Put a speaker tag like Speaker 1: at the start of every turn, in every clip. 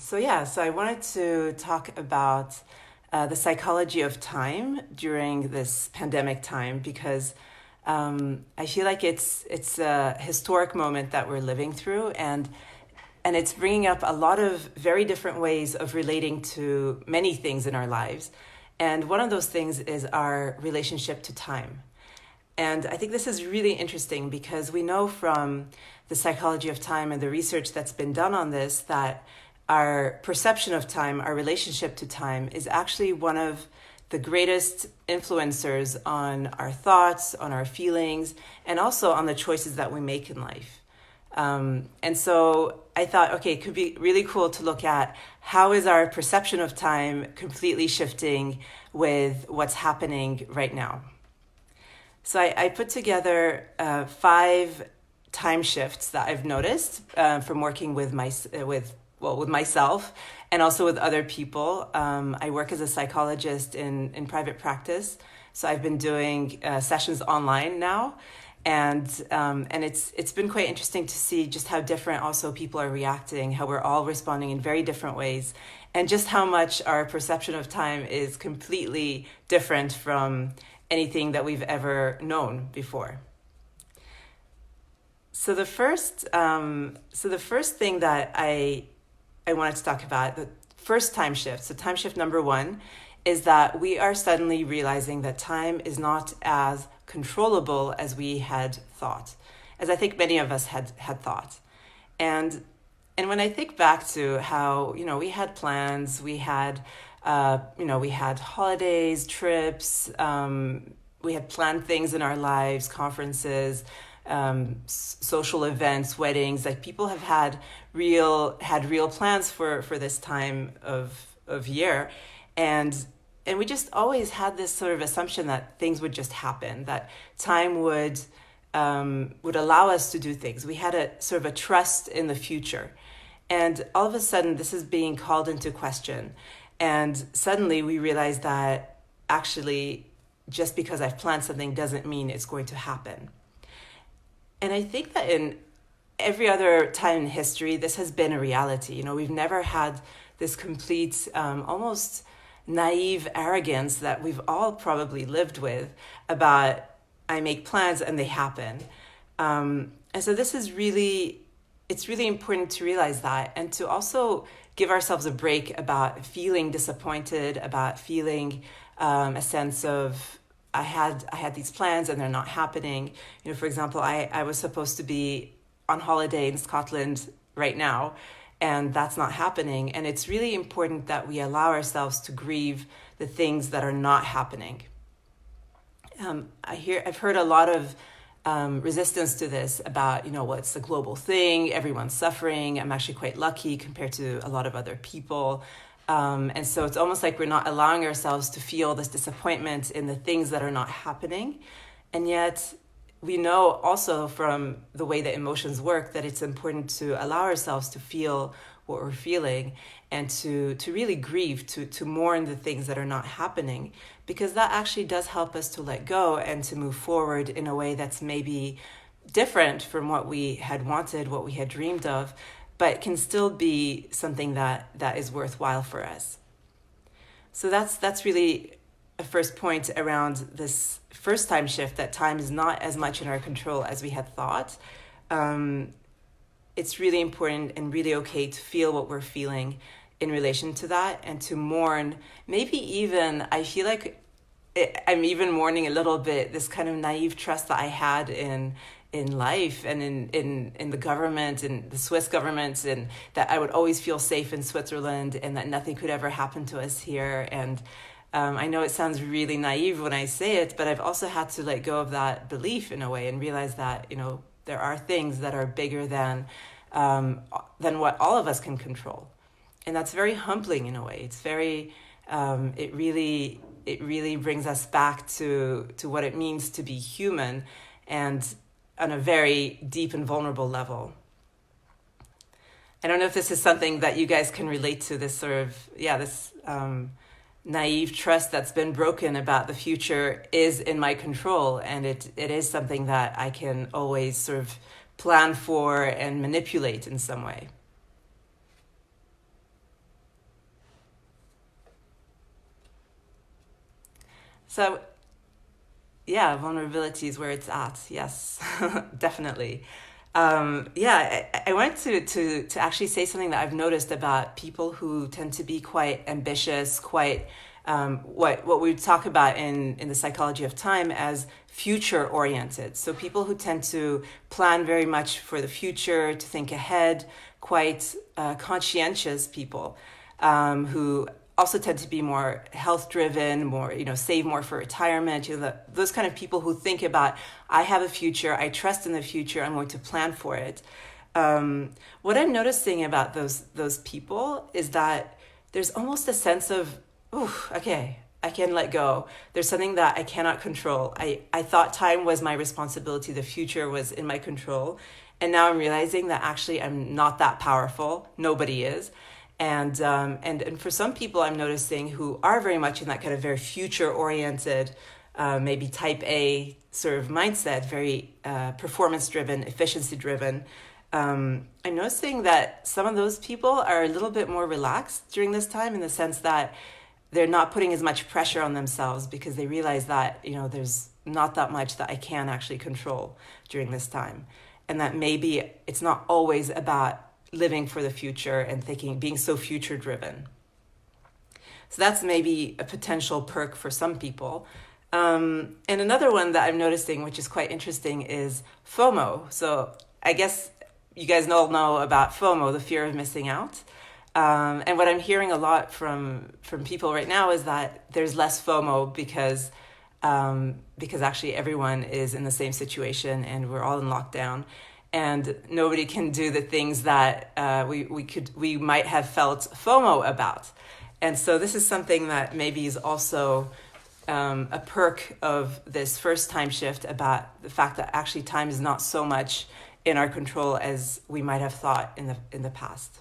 Speaker 1: So I wanted to talk about the psychology of time during this pandemic time because I feel like it's a historic moment that we're living through, and it's bringing up a lot of very different ways of relating to many things in our lives. And one of those things is our relationship to time. And I think this is really interesting because we know from the psychology of time and the research that's been done on this that our perception of time, our relationship to time, is actually one of the greatest influencers on our thoughts, on our feelings, and also on the choices that we make in life. And so I thought, okay, it could be really cool to look at how is our perception of time completely shifting with what's happening right now. So I put together 5 time shifts that I've noticed from working with myself and also with other people. I work as a psychologist in private practice, so I've been doing sessions online now, and it's been quite interesting to see just how different also people are reacting, how we're all responding in very different ways, and just how much our perception of time is completely different from anything that we've ever known before. So the first thing that I wanted to talk about, the first time shift. So time shift number 1 is that we are suddenly realizing that time is not as controllable as we had thought, as I think many of us had thought. And when I think back to how, we had plans, we had holidays, trips, we had planned things in our lives, conferences, social events, weddings. Like people have had real plans for this time of year, and we just always had this sort of assumption that things would just happen, that time would allow us to do things. We had a sort of a trust in the future, and all of a sudden this is being called into question, and suddenly we realize that actually just because I've planned something doesn't mean it's going to happen. And I think that in every other time in history, this has been a reality. We've never had this complete, almost naive arrogance that we've all probably lived with about I make plans and they happen. And so this is it's really important to realize that, and to also give ourselves a break about feeling disappointed, about feeling a sense of I had these plans and they're not happening. For example, I was supposed to be on holiday in Scotland right now, and that's not happening. And it's really important that we allow ourselves to grieve the things that are not happening. I've heard a lot of resistance to this about, it's a global thing, everyone's suffering. I'm actually quite lucky compared to a lot of other people. And so it's almost like we're not allowing ourselves to feel this disappointment in the things that are not happening. And yet we know also from the way that emotions work that it's important to allow ourselves to feel what we're feeling and to really grieve, to mourn the things that are not happening, because that actually does help us to let go and to move forward in a way that's maybe different from what we had wanted, what we had dreamed of, but can still be something that is worthwhile for us. So that's really a first point around this first time shift, that time is not as much in our control as we had thought. It's really important and really okay to feel what we're feeling in relation to that, and to mourn. Maybe even, I feel like I'm even mourning a little bit this kind of naive trust that I had in life and in the government, in the Swiss government, and that I would always feel safe in Switzerland and that nothing could ever happen to us here. And I know it sounds really naive when I say it, but I've also had to let go of that belief in a way and realize that, there are things that are bigger than what all of us can control. And that's very humbling in a way. It's very, it really brings us back to what it means to be human, and on a very deep and vulnerable level. I don't know if this is something that you guys can relate to, this sort of, this naive trust that's been broken about the future is in my control, and it is something that I can always sort of plan for and manipulate in some way. So yeah, vulnerability is where it's at. Yes, definitely. Yeah, I wanted to actually say something that I've noticed about people who tend to be quite ambitious, quite what we talk about in the psychology of time as future oriented. So people who tend to plan very much for the future, to think ahead, quite conscientious people who also tend to be more health driven, more, save more for retirement, those kind of people who think about, I have a future, I trust in the future, I'm going to plan for it. What I'm noticing about those people is that there's almost a sense of, okay, I can let go. There's something that I cannot control. I thought time was my responsibility, the future was in my control. And now I'm realizing that actually I'm not that powerful. Nobody is. And for some people I'm noticing who are very much in that kind of very future oriented, maybe type A sort of mindset, very performance driven, efficiency driven. I'm noticing that some of those people are a little bit more relaxed during this time, in the sense that they're not putting as much pressure on themselves because they realize that, there's not that much that I can actually control during this time. And that maybe it's not always about living for the future and thinking, being so future driven. So that's maybe a potential perk for some people. And another one that I'm noticing, which is quite interesting, is FOMO. So I guess you guys all know about FOMO, the fear of missing out. And what I'm hearing a lot from people right now is that there's less FOMO because actually everyone is in the same situation and we're all in lockdown. And nobody can do the things that we might have felt FOMO about. And so this is something that maybe is also a perk of this first time shift, about the fact that actually time is not so much in our control as we might have thought in the past.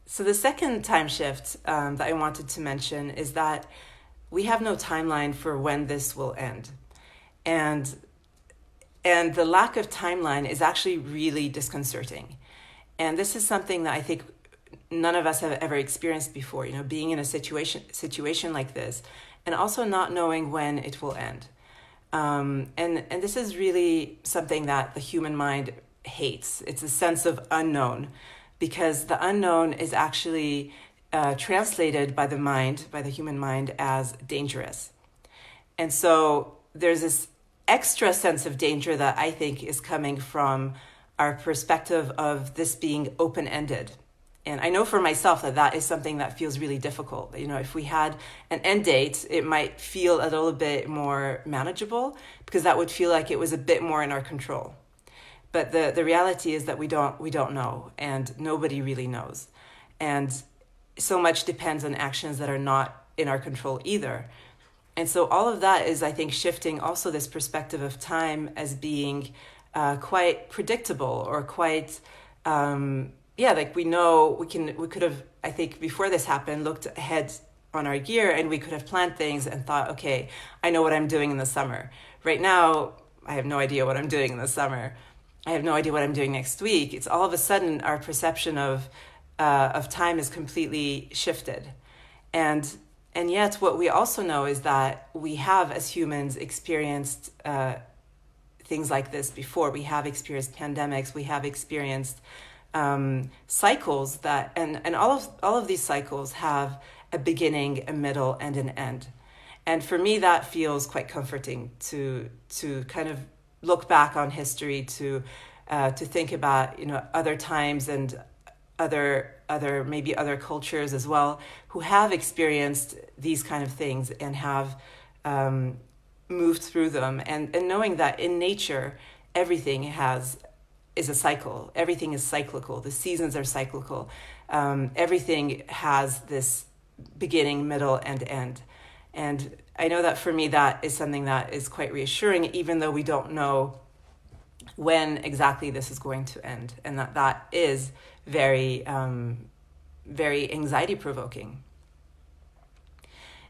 Speaker 1: So the second time shift that I wanted to mention is that we have no timeline for when this will end. And the lack of timeline is actually really disconcerting. And this is something that I think none of us have ever experienced before, being in a situation like this, and also not knowing when it will end. And this is really something that the human mind hates. It's a sense of unknown, because the unknown is actually translated by the human mind, as dangerous. And so there's this extra sense of danger that I think is coming from our perspective of this being open-ended. And I know for myself that is something that feels really difficult. If we had an end date, it might feel a little bit more manageable, because that would feel like it was a bit more in our control. But the reality is that we don't know, and nobody really knows. And so much depends on actions that are not in our control either. And so all of that is, I think, shifting also this perspective of time as being quite predictable, or quite, like we know we could have, I think before this happened, looked ahead on our year, and we could have planned things and thought, okay, I know what I'm doing in the summer. Right now, I have no idea what I'm doing in the summer. I have no idea what I'm doing next week. It's all of a sudden our perception of time is completely shifted. And yet what we also know is that we have, as humans, experienced things like this before. We have experienced pandemics. We have experienced cycles that, and all of these cycles have a beginning, a middle, and an end. And for me, that feels quite comforting to kind of look back on history, to think about other times and other cultures as well, who have experienced these kind of things and have moved through them, and knowing that in nature everything is a cycle. Everything is cyclical. The seasons are cyclical. Everything has this beginning, middle, and end. And I know that for me, that is something that is quite reassuring, even though we don't know when exactly this is going to end, and that is very, very anxiety provoking.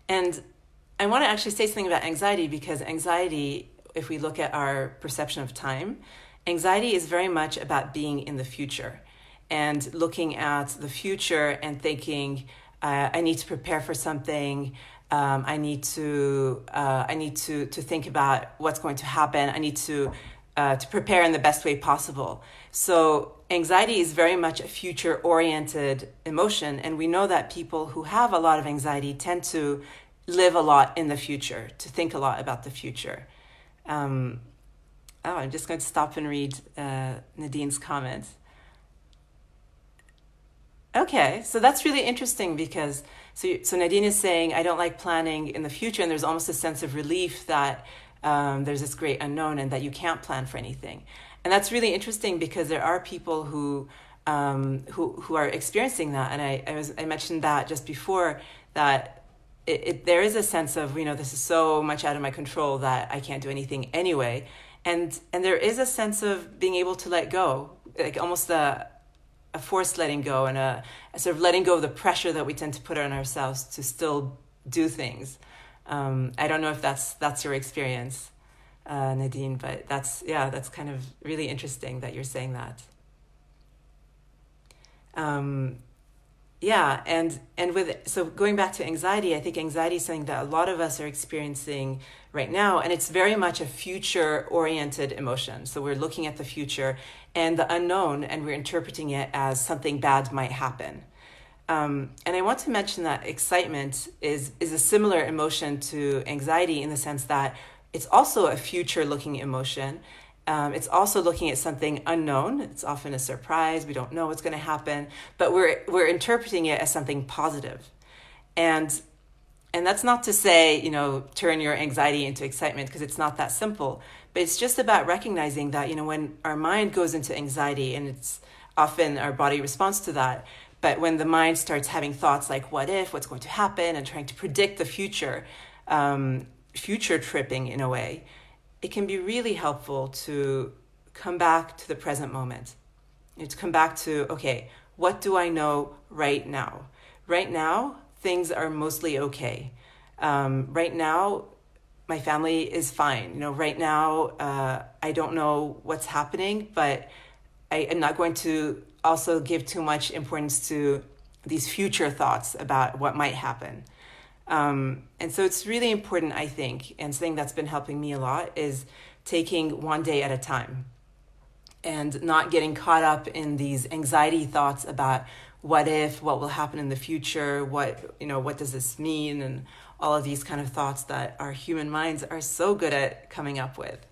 Speaker 1: And I want to actually say something about anxiety, because anxiety, if we look at our perception of time, anxiety is very much about being in the future and looking at the future and thinking, I need to prepare for something. I need to think about what's going to happen. I need to prepare in the best way possible. So anxiety is very much a future-oriented emotion, and we know that people who have a lot of anxiety tend to live a lot in the future, to think a lot about the future. I'm just going to stop and read Nadine's comments. Okay, so that's really interesting because so Nadine is saying, I don't like planning in the future, and there's almost a sense of relief that there's this great unknown and that you can't plan for anything. And that's really interesting because there are people who are experiencing that, and I mentioned that just before, that there is a sense of, this is so much out of my control that I can't do anything anyway, and there is a sense of being able to let go, like almost a forced letting go, and a sort of letting go of the pressure that we tend to put on ourselves to still do things. I don't know if that's your experience, Nadine, but that's kind of really interesting that you're saying that. So going back to anxiety, I think anxiety is something that a lot of us are experiencing right now, and it's very much a future-oriented emotion. So we're looking at the future and the unknown, and we're interpreting it as something bad might happen. And I want to mention that excitement is a similar emotion to anxiety in the sense that it's also a future-looking emotion. It's also looking at something unknown. It's often a surprise. We don't know what's going to happen, but we're interpreting it as something positive. And that's not to say, turn your anxiety into excitement, because it's not that simple. But it's just about recognizing that, when our mind goes into anxiety, and it's often our body responds to that. But when the mind starts having thoughts like, what if, what's going to happen, and trying to predict the future, future tripping in a way, it can be really helpful to come back to the present moment. To come back to, okay, what do I know right now? Right now, things are mostly okay. Right now, my family is fine. Right now, I don't know what's happening, but I am not going to also give too much importance to these future thoughts about what might happen. And so it's really important, I think, and something that's been helping me a lot is taking one day at a time and not getting caught up in these anxiety thoughts about what if, what will happen in the future, what does this mean, and all of these kind of thoughts that our human minds are so good at coming up with.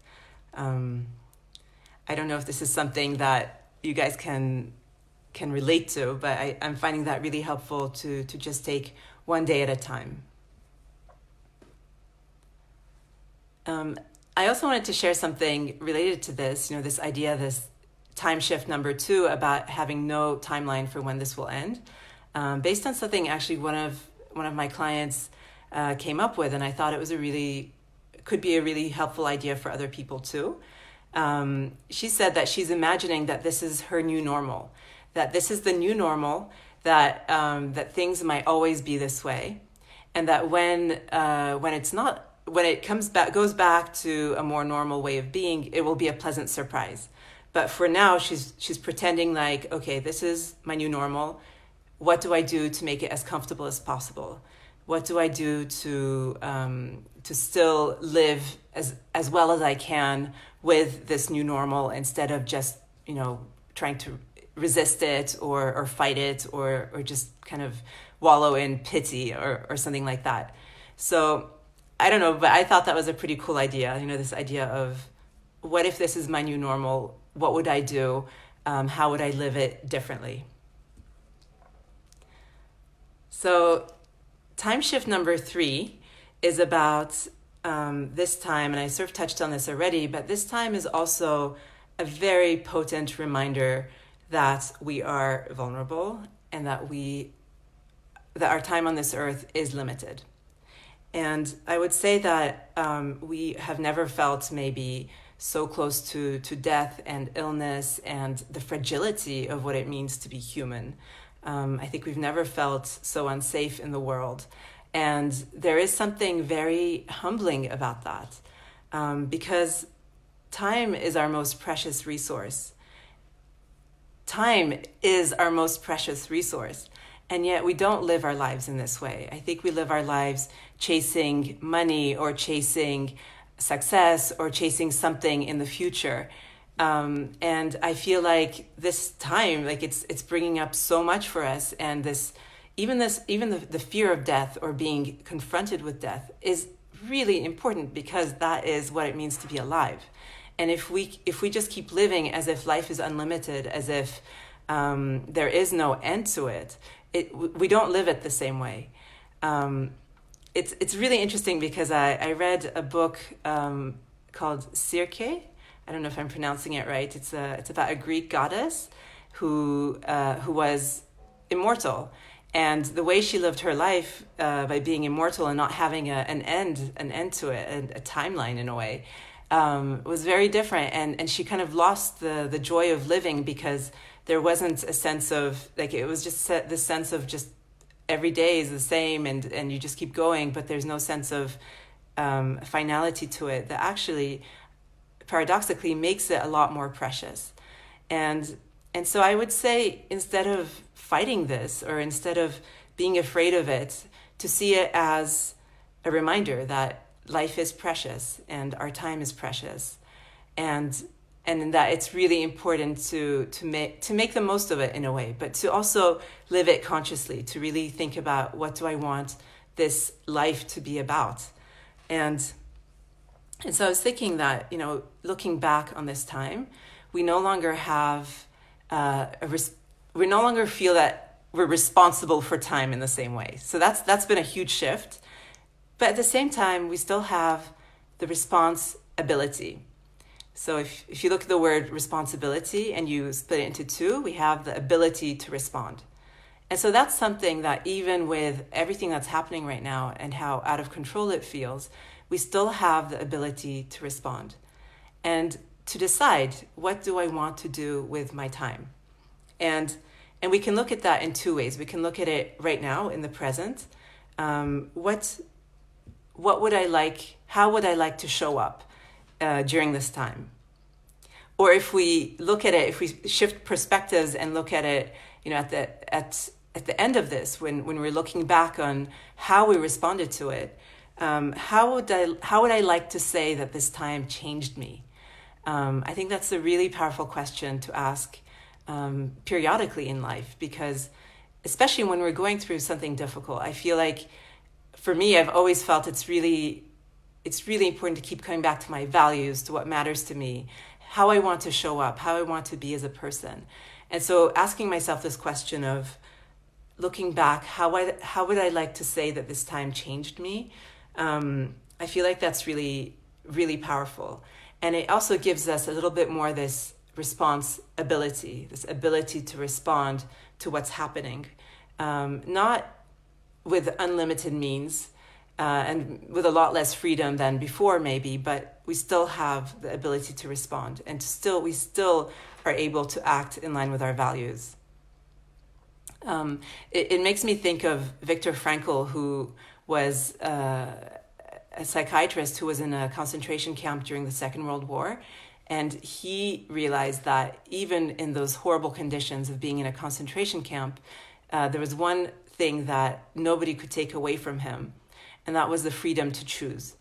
Speaker 1: I don't know if this is something that you guys can relate to, but I'm finding that really helpful to just take one day at a time. I also wanted to share something related to this, this idea, this time shift number 2 about having no timeline for when this will end, based on something actually one of my clients came up with, and I thought it could be a really helpful idea for other people too. She said that she's imagining that this is her new normal, that this is the new normal, that things might always be this way, and that when it goes back to a more normal way of being, it will be a pleasant surprise. But for now, she's pretending like, okay, this is my new normal. What do I do to make it as comfortable as possible? What do I do to still live as well as I can with this new normal, instead of just trying to resist it or fight it or just kind of wallow in pity or something like that. So I don't know, but I thought that was a pretty cool idea. This idea of, what if this is my new normal? What would I do? How would I live it differently? So time shift number 3 is about this time, and I sort of touched on this already, but this time is also a very potent reminder that we are vulnerable and that our time on this earth is limited. And I would say that we have never felt maybe so close to death and illness and the fragility of what it means to be human. I think we've never felt so unsafe in the world. And there is something very humbling about that, because time is our most precious resource. Time is our most precious resource. And yet we don't live our lives in this way. I think we live our lives chasing money or chasing success or chasing something in the future. And I feel like this time, like it's bringing up so much for us. And even the fear of death or being confronted with death is really important, because that is what it means to be alive. And if we just keep living as if life is unlimited, as if there is no end to it, we don't live it the same way. It's really interesting because I read a book called Circe. I don't know if I'm pronouncing it right. It's about a Greek goddess who was immortal, and the way she lived her life by being immortal and not having an end to it, and a timeline in a way, was very different. And she kind of lost the joy of living, because there wasn't a sense of, like, it was just this sense of just every day is the same, and you just keep going, but there's no sense of finality to it that actually paradoxically makes it a lot more precious. And so I would say, instead of fighting this, or instead of being afraid of it, to see it as a reminder that life is precious and our time is precious, and that it's really important to make the most of it in a way, but to also live it consciously, to really think about, what do I want this life to be about? And so I was thinking that, looking back on this time, we no longer have we no longer feel that we're responsible for time in the same way. So that's been a huge shift. But at the same time, we still have the responsibility. So if you look at the word responsibility and you split it into two, we have the ability to respond. And so that's something that, even with everything that's happening right now and how out of control it feels, we still have the ability to respond and to decide, what do I want to do with my time? And we can look at that in two ways. We can look at it right now in the present. What would I like? How would I like to show up during this time? Or if we look at it, if we shift perspectives and look at it, at the end of this, when we're looking back on how we responded to it, how would I like to say that this time changed me? I think that's a really powerful question to ask periodically in life, because especially when we're going through something difficult, I feel like, for me, I've always felt it's really important to keep coming back to my values, to what matters to me, how I want to show up, how I want to be as a person. And so asking myself this question of, looking back, how would I like to say that this time changed me? I feel like that's really, really powerful. And it also gives us a little bit more this responsibility, this ability to respond to what's happening. Not with unlimited means and with a lot less freedom than before maybe, but we still have the ability to respond, and we still are able to act in line with our values. It makes me think of Viktor Frankl, who was a psychiatrist who was in a concentration camp during the Second World War. And he realized that even in those horrible conditions of being in a concentration camp, there was one thing that nobody could take away from him, and that was the freedom to choose,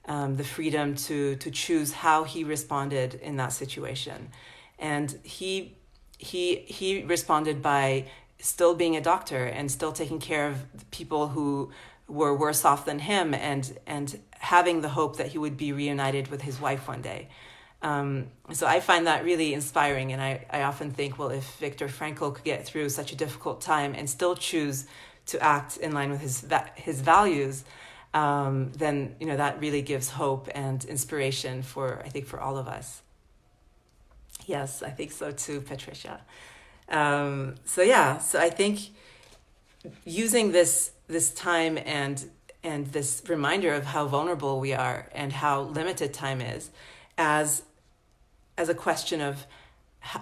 Speaker 1: the freedom to choose how he responded in that situation. And he responded by still being a doctor and still taking care of people who were worse off than him, and having the hope that he would be reunited with his wife one day. So I find that really inspiring, and I often think, well, if Viktor Frankl could get through such a difficult time and still choose to act in line with his values, then that really gives hope and inspiration for all of us. Yes, I think so too, Patricia. So I think using this time and this reminder of how vulnerable we are and how limited time is, as a question of,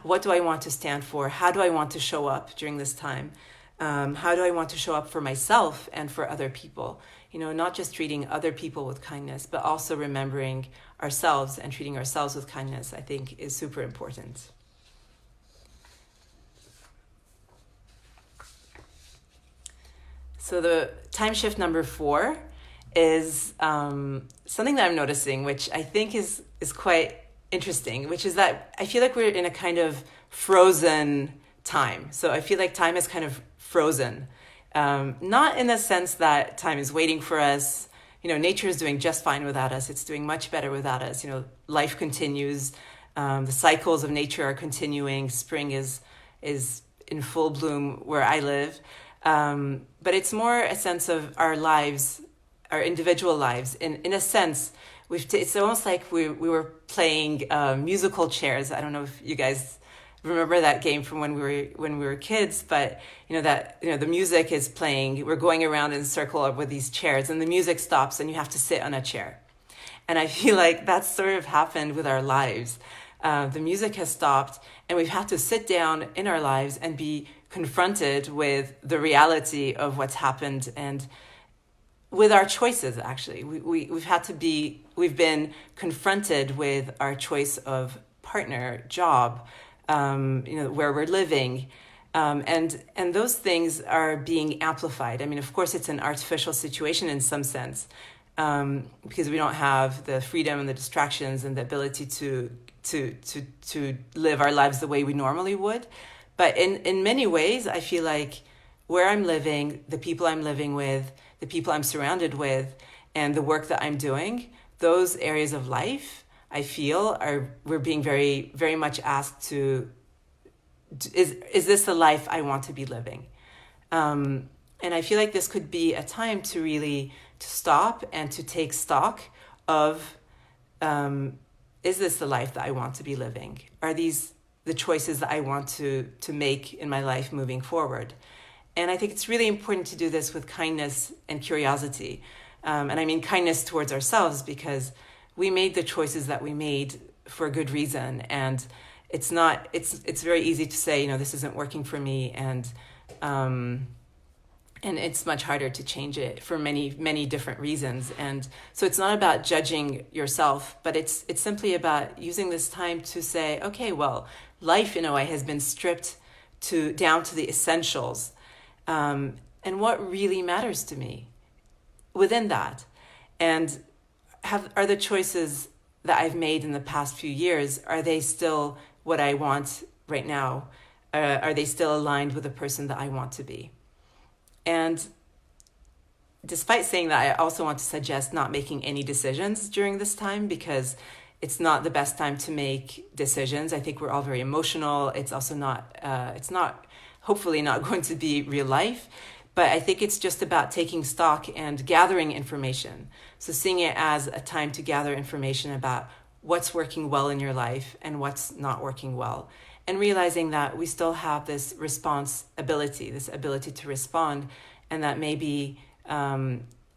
Speaker 1: what do I want to stand for? How do I want to show up during this time? How do I want to show up for myself and for other people? Not just treating other people with kindness, but also remembering ourselves and treating ourselves with kindness, I think, is super important. So the time shift number 4 is something that I'm noticing, which I think is quite interesting, which is that I feel like we're in a kind of frozen time. So I feel like time is kind of frozen, not in the sense that time is waiting for us. Nature is doing just fine without us. It's doing much better without us. Life continues. The cycles of nature are continuing. Spring is in full bloom where I live. But it's more a sense of our lives, our individual lives. In a sense, it's almost like we were playing musical chairs. I don't know if you guys remember that game from when we were kids, but the music is playing. We're going around in a circle with these chairs, and the music stops, and you have to sit on a chair. And I feel like that's sort of happened with our lives. The music has stopped, and we've had to sit down in our lives and be confronted with the reality of what's happened and with our choices. Actually, we've been confronted with our choice of partner, job, where we're living, and those things are being amplified. I mean, of course, it's an artificial situation in some sense, because we don't have the freedom and the distractions and the ability to live our lives the way we normally would. But in many ways, I feel like where I'm living, the people I'm living with, the people I'm surrounded with, and the work that I'm doing, those areas of life, I feel we're being very, very much asked to, is this the life I want to be living? And I feel like this could be a time to really to stop and to take stock of, is this the life that I want to be living? Are these the choices that I want to make in my life moving forward? And I think it's really important to do this with kindness and curiosity. And I mean kindness towards ourselves, because we made the choices that we made for a good reason. And it's very easy to say, this isn't working for me. And it's much harder to change it for many, many different reasons. And so it's not about judging yourself, but it's simply about using this time to say, okay, well, life in a way has been stripped down to the essentials. And what really matters to me within that? And are the choices that I've made in the past few years, are they still what I want right now? Are they still aligned with the person that I want to be? And despite saying that, I also want to suggest not making any decisions during this time, because it's not the best time to make decisions. I think we're all very emotional. It's also hopefully not going to be real life. But I think it's just about taking stock and gathering information. So seeing it as a time to gather information about what's working well in your life and what's not working well. And realizing that we still have this responsibility, this ability to respond, and that maybe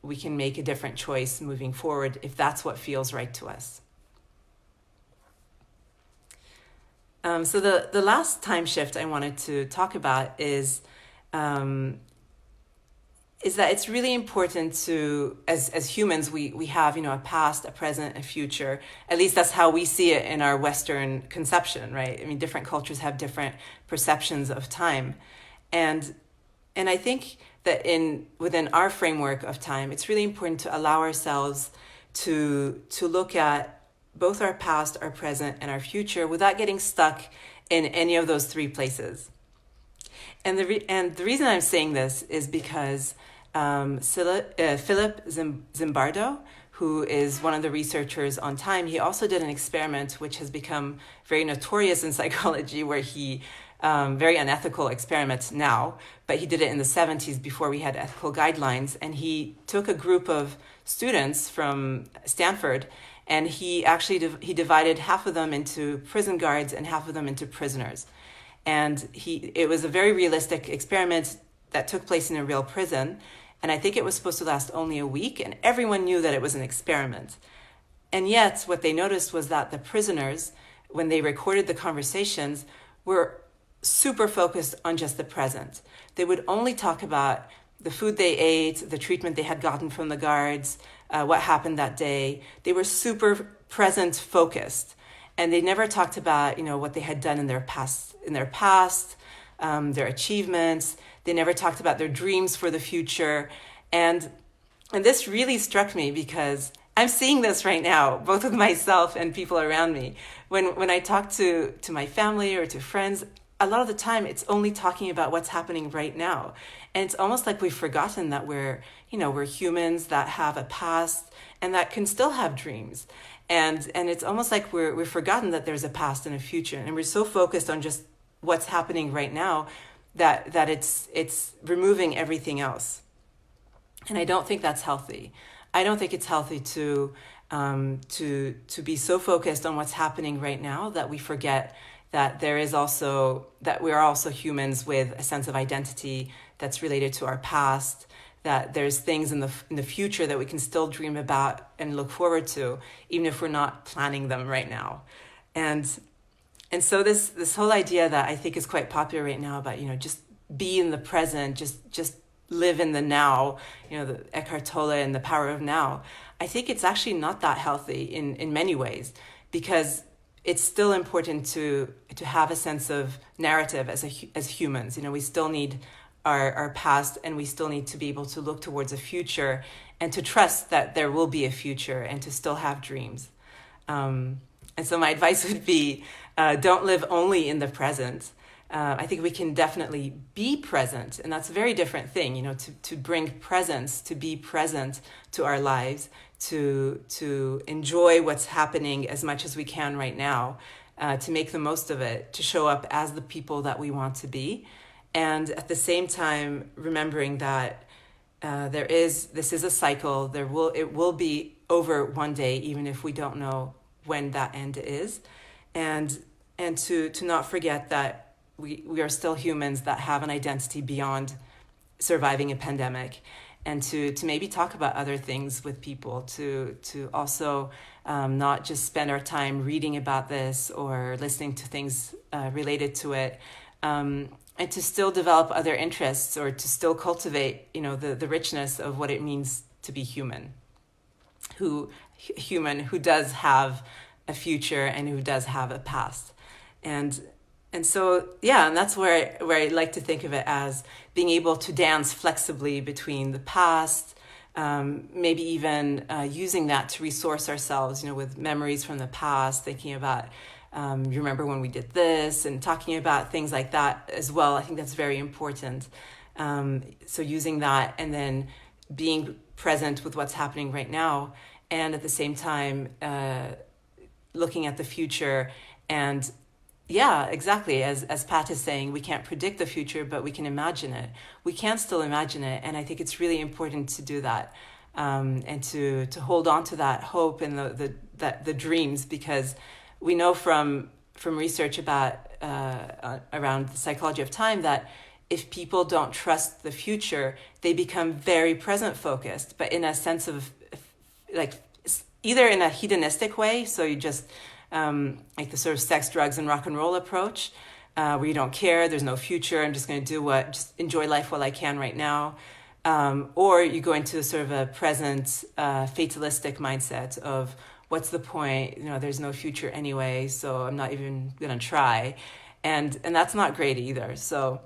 Speaker 1: we can make a different choice moving forward if that's what feels right to us. So the last time shift I wanted to talk about is that it's really important to, as humans, we have, a past, a present, a future. At least that's how we see it in our Western conception, right? I mean, different cultures have different perceptions of time. And I think that within our framework of time, it's really important to allow ourselves to look at both our past, our present, and our future without getting stuck in any of those three places. And the reason I'm saying this is because Philip Zimbardo, who is one of the researchers on time, he also did an experiment which has become very notorious in psychology, where he, very unethical experiment now, but he did it in the 70s before we had ethical guidelines. And he took a group of students from Stanford, and he divided half of them into prison guards and half of them into prisoners. And it was a very realistic experiment that took place in a real prison. And I think it was supposed to last only a week, and everyone knew that it was an experiment. And yet what they noticed was that the prisoners, when they recorded the conversations, were super focused on just the present. They would only talk about the food they ate, the treatment they had gotten from the guards, what happened that day. They were super present focused. And they never talked about, what they had done in their past, their achievements. They never talked about their dreams for the future. And this really struck me because I'm seeing this right now, both with myself and people around me. When I talk to my family or to friends, a lot of the time it's only talking about what's happening right now. And it's almost like we've forgotten that we're humans that have a past and that can still have dreams. And it's almost like we've forgotten that there's a past and a future. And we're so focused on just what's happening right now that it's removing everything else. And I don't think that's healthy. I don't think it's healthy to be so focused on what's happening right now that we forget that we are also humans with a sense of identity that's related to our past, that there's things in the future that we can still dream about and look forward to, even if we're not planning them right now. And so this whole idea that I think is quite popular right now about, just be in the present, just live in the now, the Eckhart Tolle and the power of now. I think it's actually not that healthy in many ways, because it's still important to have a sense of narrative as humans. We still need our past, and we still need to be able to look towards a future and to trust that there will be a future and to still have dreams. And so my advice would be, don't live only in the present. I think we can definitely be present, and that's a very different thing, to bring presence, to be present to our lives, to enjoy what's happening as much as we can right now, to make the most of it, to show up as the people that we want to be. And at the same time, remembering that this is a cycle. It will be over one day, even if we don't know when that end is, and to not forget that we are still humans that have an identity beyond surviving a pandemic, and to maybe talk about other things with people, to also not just spend our time reading about this or listening to things related to it, and to still develop other interests, or to still cultivate, the richness of what it means to be human who does have a future and who does have a past. And so, and that's where I like to think of it as being able to dance flexibly between the past, maybe even using that to resource ourselves, with memories from the past, thinking about, you remember when we did this, and talking about things like that as well. I think that's very important. So using that, and then being present with what's happening right now, and at the same time, looking at the future. And yeah, exactly. As Pat is saying, we can't predict the future, but we can imagine it. We can still imagine it. And I think it's really important to do that, and to hold on to that hope and the dreams, because we know from research about around the psychology of time that if people don't trust the future, they become very present focused, but in a sense of like either in a hedonistic way, so you just like the sort of sex, drugs, and rock and roll approach, where you don't care, there's no future, I'm just going to just enjoy life while I can right now. Or you go into sort of a present fatalistic mindset of what's the point, there's no future anyway, so I'm not even going to try. And that's not great either. So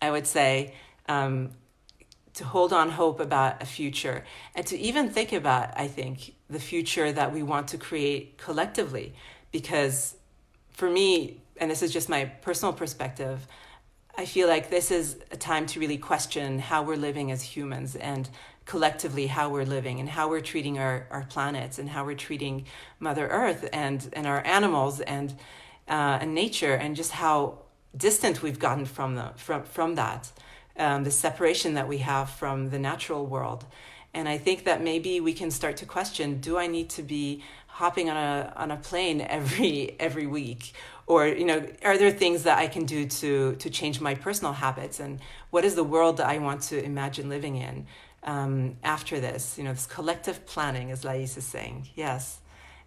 Speaker 1: I would say to hold on hope about a future, and to even think about, I think, the future that we want to create collectively. Because for me, and this is just my personal perspective, I feel like this is a time to really question how we're living as humans, and collectively how we're living, and how we're treating our planets, and how we're treating Mother Earth and our animals and nature, and just how distant we've gotten from that, the separation that we have from the natural world. And I think that maybe we can start to question, do I need to be hopping on a plane every week? Or, are there things that I can do to change my personal habits? And what is the world that I want to imagine living in after this? This collective planning, as Lais is saying. Yes.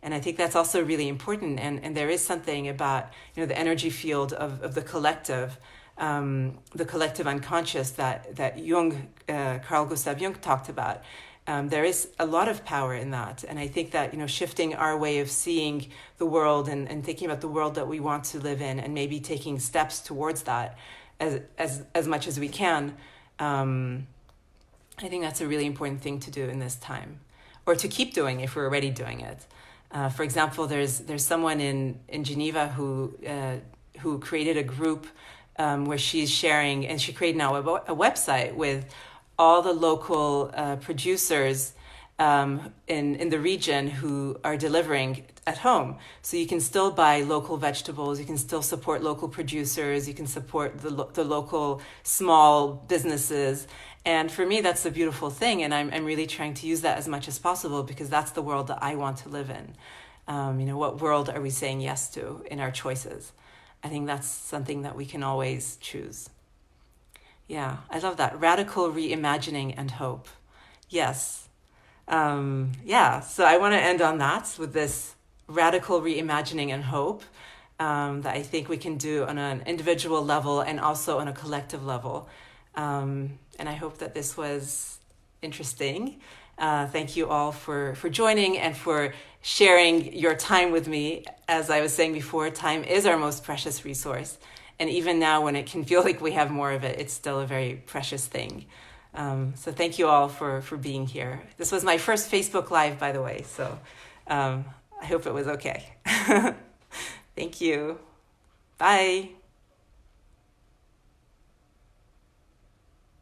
Speaker 1: And I think that's also really important. And there is something about, the energy field of the collective unconscious that Jung, Carl Gustav Jung talked about. There is a lot of power in that. And I think that, shifting our way of seeing the world and thinking about the world that we want to live in, and maybe taking steps towards that as much as we can, Um, I think that's a really important thing to do in this time, or to keep doing if we're already doing it. For example, there's someone in Geneva who created a group where she's sharing, and she created now a website with all the local producers in the region who are delivering at home. So you can still buy local vegetables, you can still support local producers, you can support the local small businesses. And for me, that's a beautiful thing. And I'm really trying to use that as much as possible, because that's the world that I want to live in. What world are we saying yes to in our choices? I think that's something that we can always choose. Yeah, I love that. Radical reimagining and hope. Yes. Yeah, so I want to end on that, with this radical reimagining and hope that I think we can do on an individual level and also on a collective level. And I hope that this was interesting. Thank you all for joining and for sharing your time with me. As I was saying before, time is our most precious resource. And even now, when it can feel like we have more of it, it's still a very precious thing. So thank you all for being here. This was my first Facebook Live, by the way, so I hope it was okay. Thank you. Bye.